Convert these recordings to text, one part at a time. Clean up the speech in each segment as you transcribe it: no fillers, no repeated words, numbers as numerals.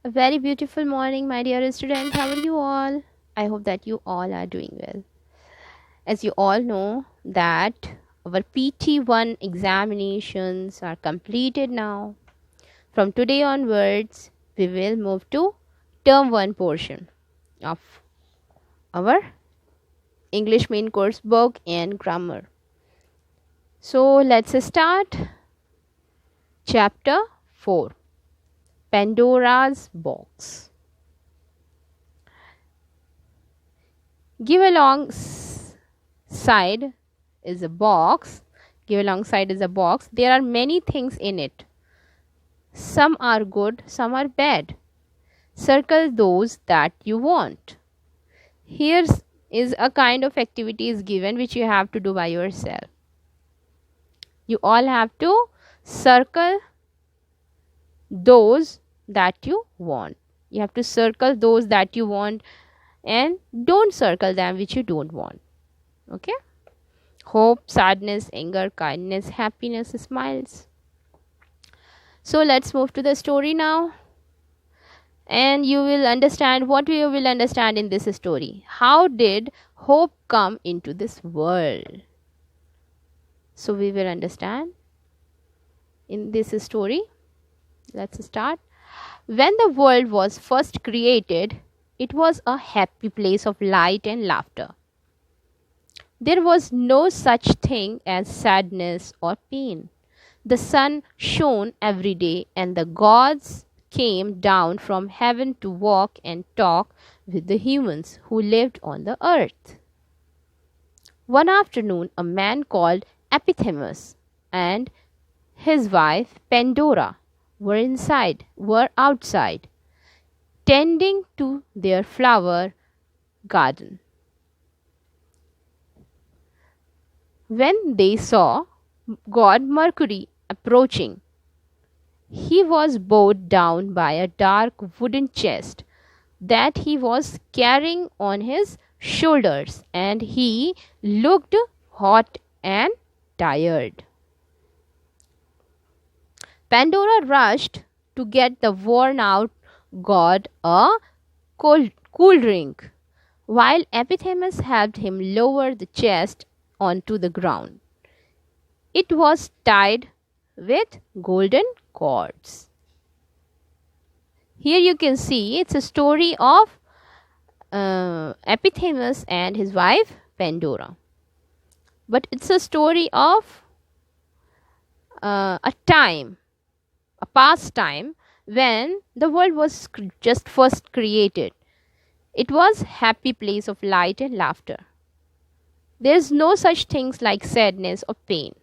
A very beautiful morning, my dear students. How are you all? I hope that you all are doing well. As you all know that our PT1 examinations are completed now. From today onwards, we will move to term 1 portion of our English main course book and grammar. So let's start. Chapter 4, Pandora's Box. Give alongside is a box. There are many things in it. Some are good, some are bad. Circle those that you want. Here is a kind of activity is given which you have to do by yourself. You all have to circle those that you want. You have to circle those that you want and don't circle them which you don't want. Okay? Hope, sadness, anger, kindness, happiness, smiles. So let's move to the story now. And you will understand what you will understand in this story. How did hope come into this world? So we will understand in this story. Let's start. When the world was first created, it was a happy place of light and laughter. There was no such thing as sadness or pain. The sun shone every day, and the gods came down from heaven to walk and talk with the humans who lived on the earth. One afternoon, a man called 𝗵𝗵𝗽𝗻 and his wife Pandora were outside, tending to their flower garden. When they saw god Mercury approaching, he was bowed down by a dark wooden chest that he was carrying on his shoulders, and he looked hot and tired. Pandora rushed to get the worn-out god a cool drink, while 𝗵𝗵𝗽𝗻 helped him lower the chest onto the ground. It was tied with golden cords. Here you can see it's a story of 𝗵𝗵𝗽𝗻 and his wife Pandora. But it's a story of a past time when the world was just first created. It was a happy place of light and laughter. There's no such things like sadness or pain.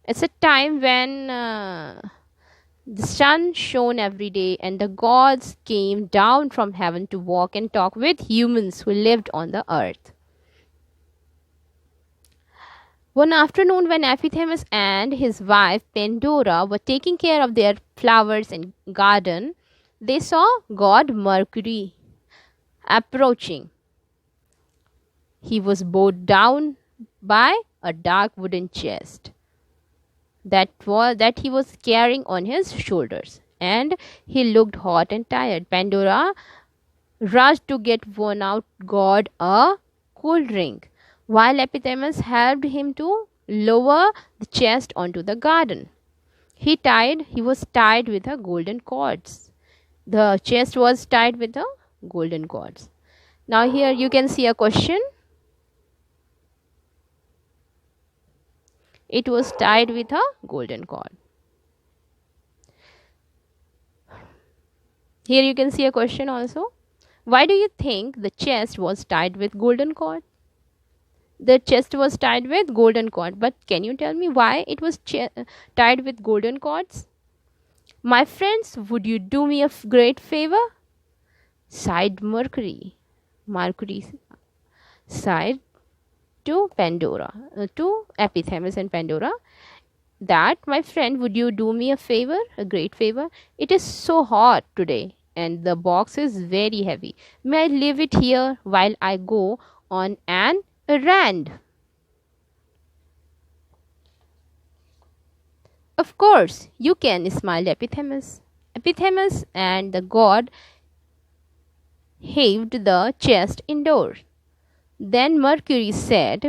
It's a time when the sun shone every day and the gods came down from heaven to walk and talk with humans who lived on the earth. One afternoon, when 𝗵𝗵𝗽𝗻 and his wife Pandora were taking care of their flowers and garden, they saw god Mercury approaching. He was bowed down by a dark wooden chest that he was carrying on his shoulders, and he looked hot and tired. Pandora rushed to get worn-out god a cool drink, while 𝗵𝗵𝗽𝗻 helped him to lower the chest onto the garden. He was tied with a golden cords. The chest was tied with a golden cords. Now here you can see a question. It was tied with a golden cord. Here you can see a question also. Why do you think the chest was tied with golden cord? The chest was tied with golden cord, but can you tell me why it was tied with golden cords? My friends, would you do me a great favor? Sighed Mercury. Mercury sighed to Pandora, to 𝗵𝗵𝗽𝗻 and Pandora, that my friend, would you do me a favor, a great favor? It is so hot today and the box is very heavy. May I leave it here while I go on an errand? Of course, you can, smiled 𝗵𝗵𝗽𝗻. Epithymus and the god heaved the chest indoors. Then Mercury said,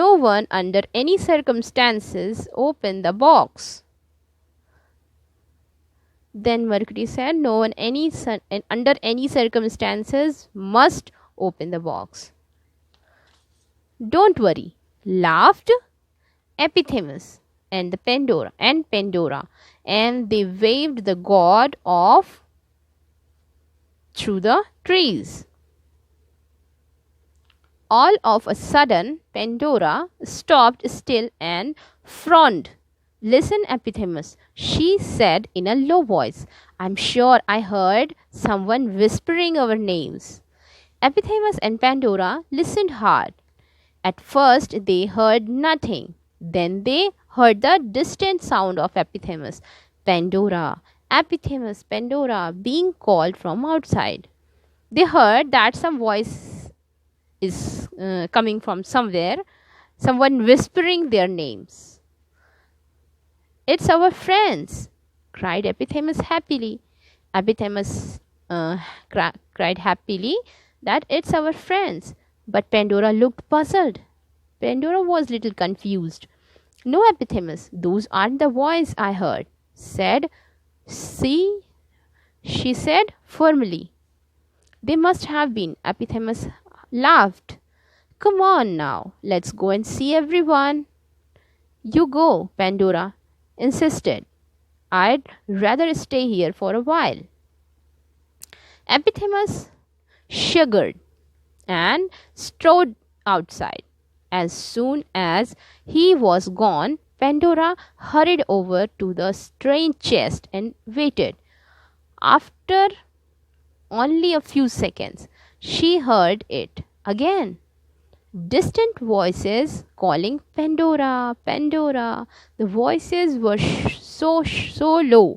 "No one under any circumstances open the box." Then Mercury said, "No one under any circumstances must open the box." "Don't worry," laughed Epithymus and Pandora, and they waved the god off through the trees. All of a sudden, Pandora stopped still and frowned. "Listen, Epithymus," she said in a low voice. "I'm sure I heard someone whispering our names." Epithymus and Pandora listened hard. At first, they heard nothing. Then they heard the distant sound of Epithymus, "Pandora, Epithymus, Pandora," being called from outside. They heard that some voice is coming from somewhere, someone whispering their names. "It's our friends," cried Epithymus happily. Epithymus cried happily that it's our friends. But Pandora looked puzzled. Pandora was a little confused. "No, Epithymus, those aren't the voices I heard," she said firmly. "They must have been." Epithymus laughed. "Come on now, let's go and see everyone." "You go," Pandora insisted. "I'd rather stay here for a while." Epithymus shuddered and strode outside. As soon as he was gone, Pandora hurried over to the strange chest and waited. After only a few seconds, she heard it again. Distant voices calling, "Pandora, Pandora." The voices were so low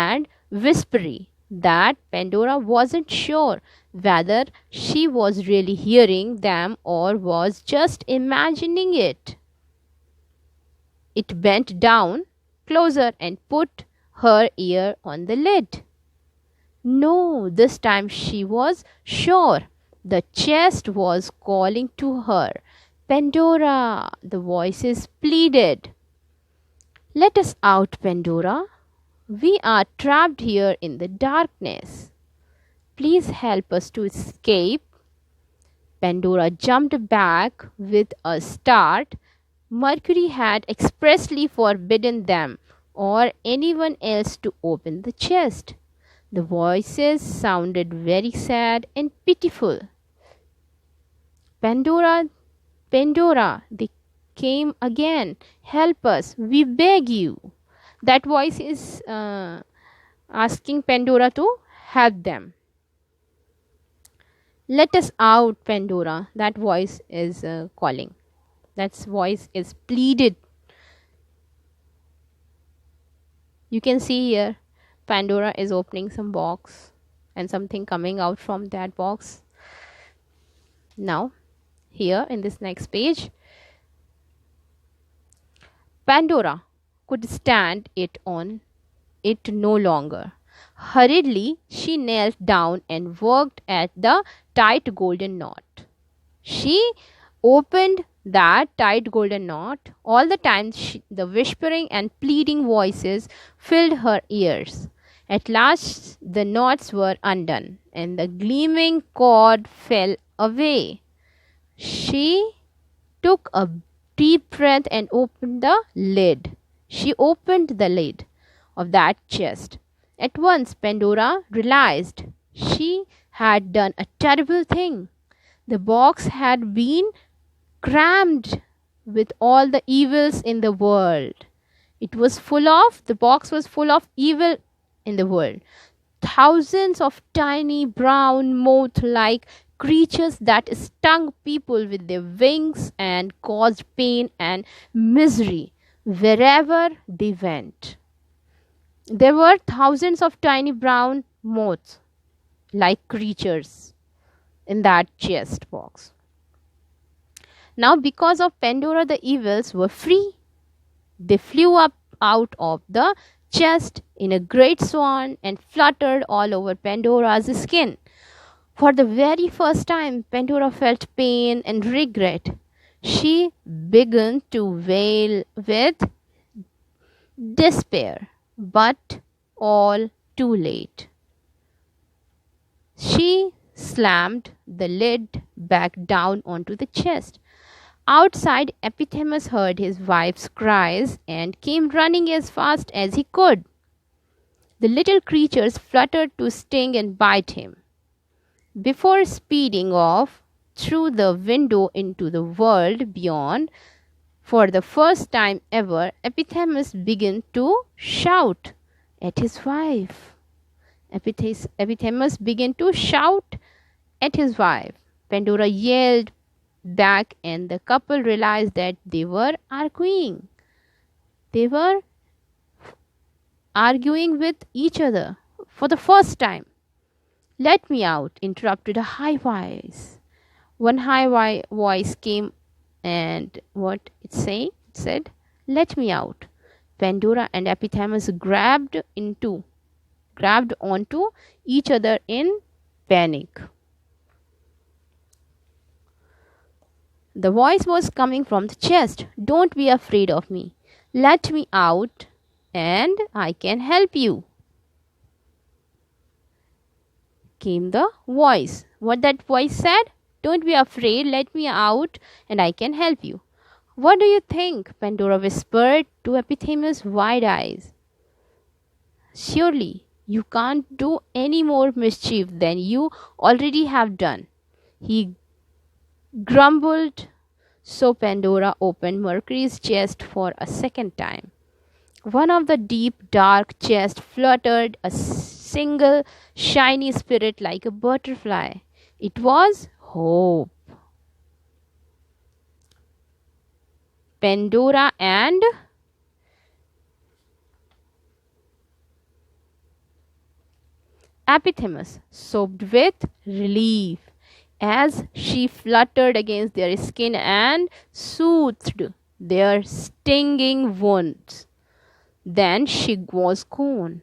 and whispery that Pandora wasn't sure whether she was really hearing them or was just imagining it. It bent down closer and put her ear on the lid. No, this time she was sure. The chest was calling to her. "Pandora," the voices pleaded. "Let us out, Pandora. We are trapped here in the darkness. Please help us to escape." Pandora jumped back with a start. Mercury had expressly forbidden them or anyone else to open the chest. The voices sounded very sad and pitiful. "Pandora, Pandora," they came again. "Help us, we beg you." That voice is asking Pandora to help them. "Let us out, Pandora," that voice is calling. That voice is pleaded. You can see here Pandora is opening some box and something coming out from that box. Now here in this next page, Pandora could stand it no longer. Hurriedly she knelt down and worked at the tight golden knot. She opened that tight golden knot. All the time the whispering and pleading voices filled her ears. At last the knots were undone and the gleaming cord fell away. She took a deep breath and opened the lid. She opened the lid of that chest. At once Pandora realized she had done a terrible thing. The box had been crammed with all the evils in the world. The box was full of evil in the world. Thousands of tiny brown moth-like creatures that stung people with their wings and caused pain and misery wherever they went. There were thousands of tiny brown moth-like creatures in that chest box. Now, because of Pandora, the evils were free. They flew up out of the chest in a great swan and fluttered all over Pandora's skin. For the very first time, Pandora felt pain and regret. She began to wail with despair, but all too late. She slammed the lid back down onto the chest. Outside, Epictetus heard his wife's cries and came running as fast as he could. The little creatures fluttered to sting and bite him. Before speeding off through the window into the world beyond, for the first time ever, Epictetus began to shout at his wife. Epictetus began to shout at his wife. Pandora yelled back, and the couple realized that they were arguing. They were arguing with each other for the first time. "Let me out," interrupted a high voice. One high voice came, and what it said, "Let me out." Pandora and Epictetus grabbed onto each other in panic. The voice was coming from the chest. "Don't be afraid of me. Let me out and I can help you," came the voice. What that voice said? "Don't be afraid, let me out and I can help you." "What do you think?" Pandora whispered to Epictetus' wide eyes. "Surely you can't do any more mischief than you already have done," he grumbled. So Pandora opened Mercury's chest for a second time. One of the deep dark chests fluttered a single shiny spirit like a butterfly. It was Hope. Pandora and Epictetus sobbed with relief as she fluttered against their skin and soothed their stinging wounds. Then she was gone,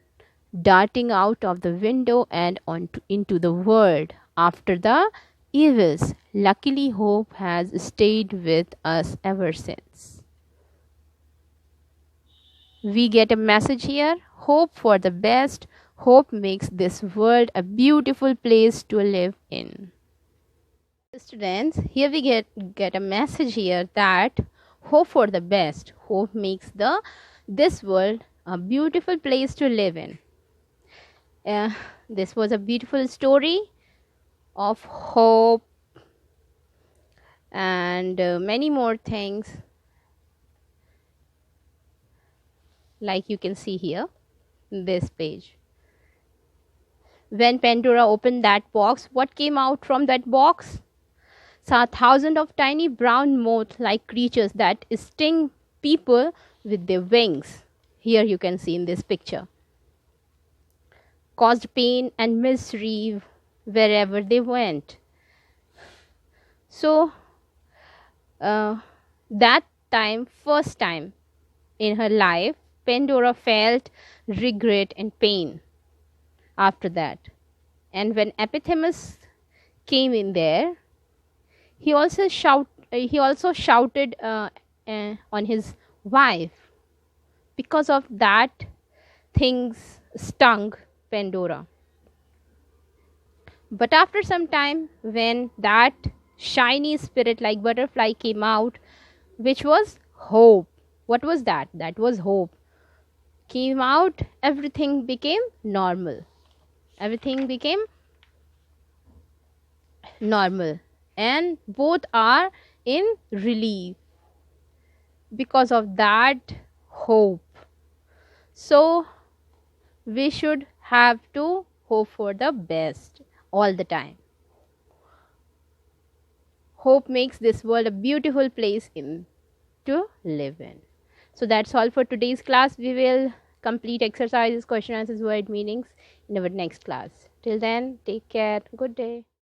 darting out of the window and into the world after the evils. Luckily, Hope has stayed with us ever since. We get a message here: hope for the best. Hope makes this world a beautiful place to live in. Students, here we get a message here that hope for the best. Hope makes this world a beautiful place to live in. This was a beautiful story of hope and many more things, like you can see here in this page. When Pandora opened that box, what came out from that box? Saw thousands of tiny brown moth-like creatures that sting people with their wings. Here you can see in this picture. Caused pain and misery wherever they went. So that time, first time in her life, Pandora felt regret and pain after that. And when Epictetus came in there, he also shouted on his wife. Because of that, things stung Pandora. But after some time, when that shiny spirit like butterfly came out, which was hope. What was that? That was hope. Came out, everything became normal. Everything became normal. And both are in relief because of that hope. So we should have to hope for the best all the time. Hope makes this world a beautiful place to live in. So that's all for today's class. We will complete exercises, question answers, word meanings in our next class. Till then, take care. Good day.